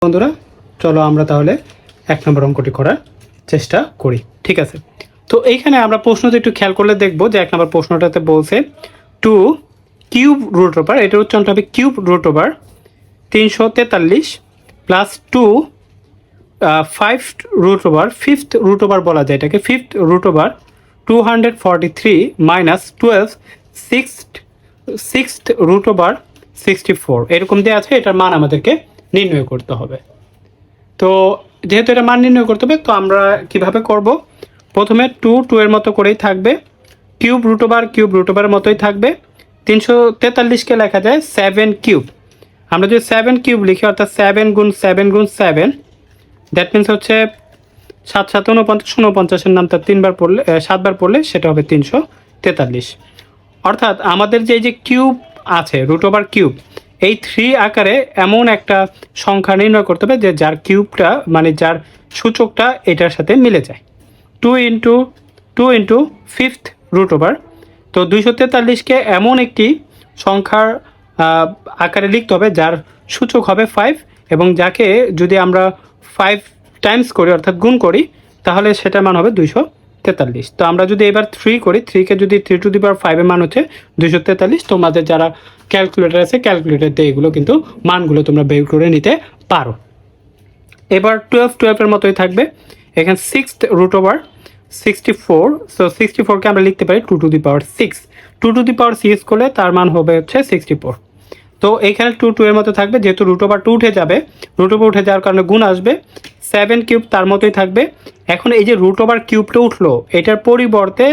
বন্ধুরা, চলো আমরা তাহলে 1 নম্বর অঙ্কটি করার চেষ্টা করি। ঠিক আছে, তো এইখানে আমরা প্রশ্নটা একটু খেয়াল করলে দেখব যে 1 নম্বর প্রশ্নটাতে বলছে 2 কিউব রুট ওভার, এটার উচ্চারণটা হবে cube root over 343 plus 2 5 root over, fifth root over বলা যায় এটাকে, fifth root over 243 minus 12 sixth root over 64 এরকম দেওয়া আছে। এটার মান আমাদেরকে নির্ণয় করতে হবে। তো যেহেতু এটা মান নির্ণয় করতে হবে, তো আমরা কিভাবে করব, প্রথমে 2 এর মতো করেই থাকবে, কিউব রুট ওভারের মতোই থাকবে। 343কে লেখা যায় 7 কিউব। আমরা যদি 7 কিউব লিখি, অর্থাৎ 7 গুণ 7 গুণ 7, দ্যাট মিনস হচ্ছে 7 7 49, 49-এর নামটা 3বার পড়লে 7বার পড়লে সেটা হবে 343। অর্থাৎ আমাদের যে কিউব আছে, রুট ওভার কিউব, এই 3 আকারে এমন একটা সংখ্যা নির্ণয় করতে হবে যে যার কিউবটা মানে যার সূচকটা এটার সাথে মিলে যায়। 2 ইন্টু ফিফথ রুট ওভার, তো 243কে এমন একটি সংখ্যার আকারে লিখতে হবে যার সূচক হবে 5, এবং যাকে যদি আমরা 5 টাইমস করি অর্থাৎ গুণ করি, তাহলে সেটার মান হবে 243। তো আমরা যদি এবার 3 করি, 3কে যদি 3 টু দি পাওয়ার 5 এর মান হচ্ছে 243। তোমাদের যারা ক্যালকুলেটর আছে, ক্যালকুলেটর দিয়ে এগুলো কিন্তু মানগুলো তোমরা বের করে নিতে পারো। এবার 12 এর মতোই থাকবে। এখানে সিক্সথ রুট ওভার 64, সো 64কে আমরা লিখতে পারি 2 to the power 6। 2 to the পাওয়ার 6 করলে তার মান হবে হচ্ছে 64। তো এইখানে 2 এর মতো থাকবে, যেহেতু রুট ওভার 2 উঠে যাবে, রুট ওভার উঠে যাওয়ার কারণে গুণ আসবে। 7 কিউব তার মতোই থাকবে। এখন এই যে রুট ওভার কিউবটা উঠলো, এটার পরিবর্তে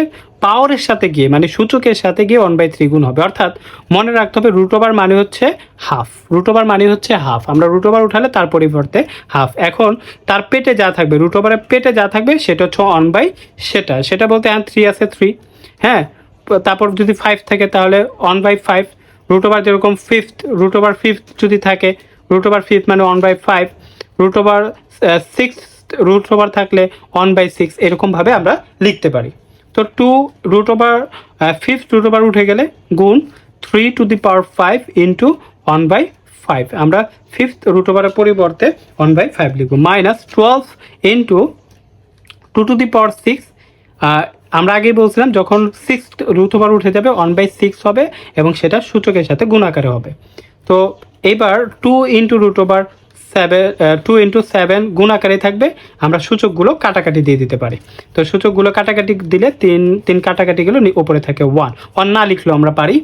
পাওয়ারের সাথে গিয়ে মানে সূচকের সাথে গিয়ে 1/3 গুণ হবে। অর্থাৎ মনে রাখতে হবে রুট ওভার মানে হচ্ছে হাফ, রুট ওভার মানে হচ্ছে হাফ। আমরা রুট ওভার উঠালে তার পরিবর্তে হাফ। এখন তার পেটে যা থাকবে, রুট ওভারের পেটে যা থাকবে সেটা হচ্ছে 1/, সেটা বলতে 3 আছে 3, হ্যাঁ। তারপর যদি 5 থাকে তাহলে 1/5। রুট ওভার যেরকম রুট ওভার ফিফথ যদি থাকে, রুট ওভার ফিফথ মানে 1/5। Root over six root over থাকলে 1/6, এরকমভাবে আমরা লিখতে পারি। তো 2 root over fifth root over উঠে গেলে গুণ 3 টু দি পাওয়ার 5 ইন্টু 1/5। আমরা ফিফথ রুট ওভারের পরিবর্তে 1/5 লিখব, মাইনাস 12 ইন্টু 2 টু দি পাওয়ার 6। আমরা আগেই বলছিলাম যখন 6 রুট ওভার উঠে যাবে 1/6 হবে এবং সেটা সূচকের সাথে গুণ আকারে হবে। তো এবার 2 ইন্টু রুট ওভার 2 ইন্টু 7 গুণ আকারে থাকবে। আমরা সূচকগুলো কাটাকাটি দিয়ে দিতে পারি। তো সূচকগুলো কাটাকাটি দিলে 3 কাটাকাটি গেলে ওপরে থাকে 1 না লিখলেও আমরা পারি।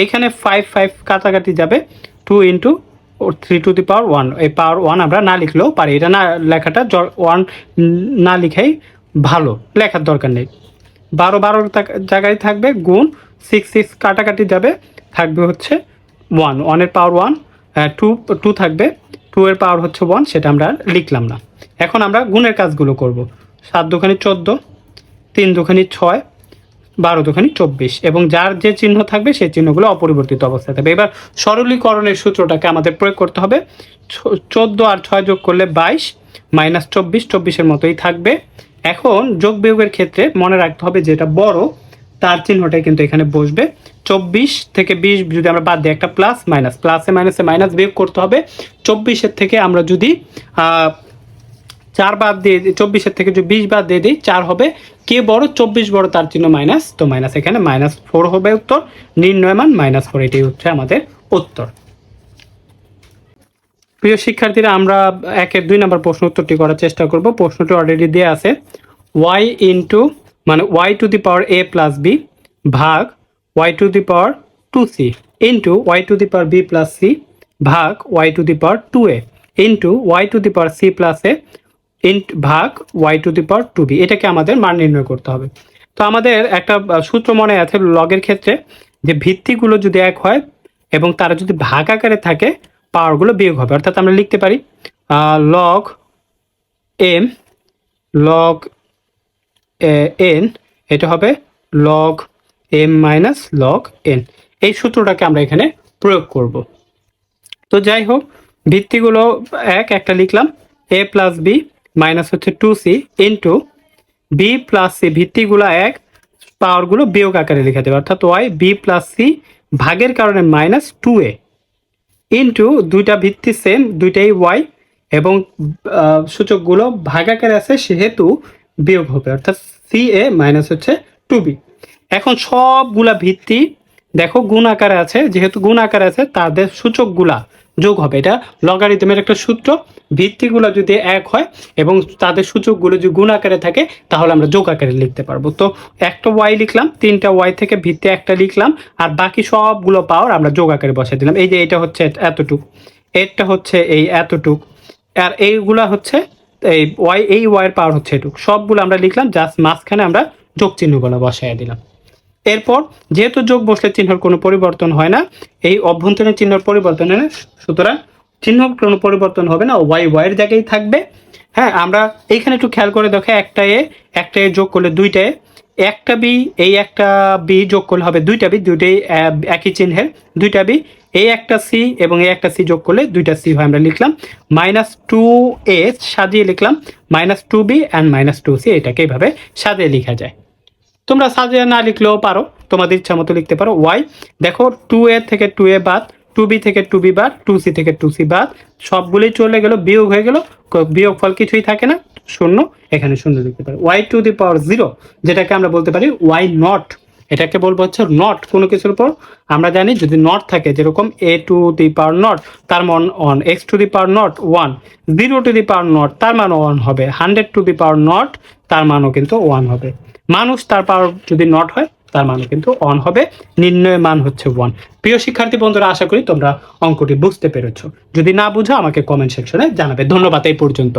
এখানে 5 কাটাকাটি যাবে, 2 ইন্টু 3 টু দি পাওয়ার 1, এই পাওয়ার 1 আমরা না লিখলেও পারি। এটা না লেখাটা 1 না লিখাই ভালো, লেখার দরকার নেই। 12 জায়গায় থাকবে গুণ 6 কাটাকাটি যাবে, থাকবে হচ্ছে 1 এর পাওয়ার 1, 2 থাকবে, 2 এর পাওয়ার হচ্ছে 1, সেটা আমরা লিখলাম না। এখন আমরা গুণের কাজগুলো করব। 7 দুখানি 14, 3 দুখানি 6, 12 দুখানি 24, এবং যার যে চিহ্ন থাকবে সেই চিহ্নগুলো অপরিবর্তিত অবস্থায় থাকবে। এবার সরলীকরণের সূত্রটাকে আমাদের প্রয়োগ করতে হবে। 14 আর 6 যোগ করলে 22 মাইনাস 24 মতোই থাকবে। এখন যোগ বিয়োগের ক্ষেত্রে মনে রাখতে হবে যেটা বড় তার চিহ্নটাই কিন্তু এখানে বসবে। 24 থেকে 20 যদি আমরা বাদ দিই, একটা প্লাস মাইনাস, প্লাসে মাইনাসে মাইনাস বিয়োগ করতে হবে। 24-এর থেকে আমরা যদি 4 বাদ দিয়ে 24-এর থেকে যদি 20 বাদ দিয়ে দিই, 4 হবে। কে বড়? 24 বড়, তার চিহ্ন মাইনাস, তো মাইনাস এখানে -4 হবে উত্তর। নির্ণয় মান -4, এটাই হচ্ছে আমাদের উত্তর। প্রিয় শিক্ষার্থীরা, আমরা 1-এর 2 নম্বর প্রশ্ন উত্তরটি করার চেষ্টা করব। প্রশ্নটি অলরেডি দেওয়া আছে, y ইন্টু মানে y to the power a plus b ভাগ y to the power 2c into y to the power b plus c ভাগ y to the power 2a into y to the power c plus a ভাগ y to the power 2b। এটাকে আমাদের মান নির্ণয় করতে হবে। তো আমাদের একটা সূত্র মনে আছে লগের ক্ষেত্রে, যে ভিত্তিগুলো যদি এক হয় এবং তারা যদি ভাগ আকারে থাকে, পাওয়ারগুলো বিয়োগ হবে। অর্থাৎ আমরা লিখতে পারি লগ m লগ n, এটা হবে log m minus log n। এই সূত্রটাকে আমরা এখানে প্রয়োগ করব। তো যাই হোক, ভিত্তিগুলো একটা লিখলাম, a প্লাস b মাইনাস হচ্ছে 2c into b plus c, ভিত্তিগুলো এক, পাওয়ারগুলো বিয়োগ আকারে লিখে দেবে, অর্থাৎ y b প্লাস c ভাগের কারণে -2a ইন্টু দুইটা ভিত্তি সেম, দুইটাই y, এবং সূচকগুলো ভাগাকারে আছে সেহেতু বিয়োগ হবে, অর্থাৎ সি এ মাইনাস হচ্ছে 2b। এখন সবগুলা ভিত্তি দেখো গুণ আকারে আছে, যেহেতু গুণ আকারে আছে তাদের সূচকগুলা যোগ হবে। এটা লগারিদমের একটা সূত্র, ভিত্তিগুলো যদি এক হয় এবং তাদের সূচকগুলো যদি গুণ আকারে থাকে তাহলে আমরা যোগ আকারে লিখতে পারবো। তো একটা ওয়াই লিখলাম, 3টা ওয়াই থেকে ভিত্তি একটা লিখলাম, আর বাকি সবগুলো পাওয়ার আমরা যোগ আকারে বসাই দিলাম। এই যে এটা হচ্ছে এতটুক, এটা হচ্ছে এই এতটুক, আর এইগুলা হচ্ছে এই ওয়াইয়ের পাওয়ার হচ্ছে এটুক, সবগুলো আমরা লিখলাম, জাস্ট মাঝখানে আমরা যোগ চিহ্নগুলো বসাই দিলাম। এরপর যেহেতু যোগ বসলে চিহ্নের কোনো পরিবর্তন হয় না, এই অভ্যন্তরীণ চিহ্নের পরিবর্তন হয় না, সুতরাং চিহ্ন কোনো পরিবর্তন হবে না, ওয়াই ওয়াইয়ের জায়গায় থাকবে। হ্যাঁ, আমরা এইখানে একটু খেয়াল করে দেখো, একটা এ যোগ করলে দুইটা এ, একটা বি, এই একটা বি যোগ করলে হবে দুইটা বি, দুইটাই একই চিহ্নের দুইটা বি, এই একটা সি এবং এই একটা সি যোগ করলে দুইটা সি হয়। আমরা লিখলাম -2a সাজিয়ে লিখলাম -2b অ্যান্ড -2c, এটাকে এইভাবে সাজিয়ে লেখা যায়। তোমরা সাজিয়ে না লিখলেও পারো, তোমাদের ইচ্ছা মতো লিখতে পারো। ওয়াই দেখো 2a থেকে 2a বাদ, 2b থেকে 2b বাদ, 2c থেকে 2c বাদ, সবগুলোই চলে গেল, বিয়োগ হয়ে গেল, বিয়োগ ফল কিছুই থাকে না, শূন্য, এখানে শূন্য লিখতে পারো। ওয়াই টু দি পাওয়ার 0, যেটাকে আমরা বলতে পারি ওয়াই নট, এটাকে বলবো হচ্ছে নট কোনো কিছুর উপর। আমরা জানি যদি নট থাকে, যেরকম a to the power not তার মান 1, x to the power not 1, 0 to the power not তার মান 1 হবে, 100 টু দি পাওয়ার নট তার মানও কিন্তু 1 হবে, মানুষ তার পাওয়ার যদি নট হয় তার মানও কিন্তু 1 হবে, নির্ণয় মান হচ্ছে 1। প্রিয় শিক্ষার্থী বন্ধুরা, আশা করি তোমরা অঙ্কটি বুঝতে পেরেছো। যদি না বুঝো আমাকে কমেন্ট সেকশনে জানাবে। ধন্যবাদ এই পর্যন্ত।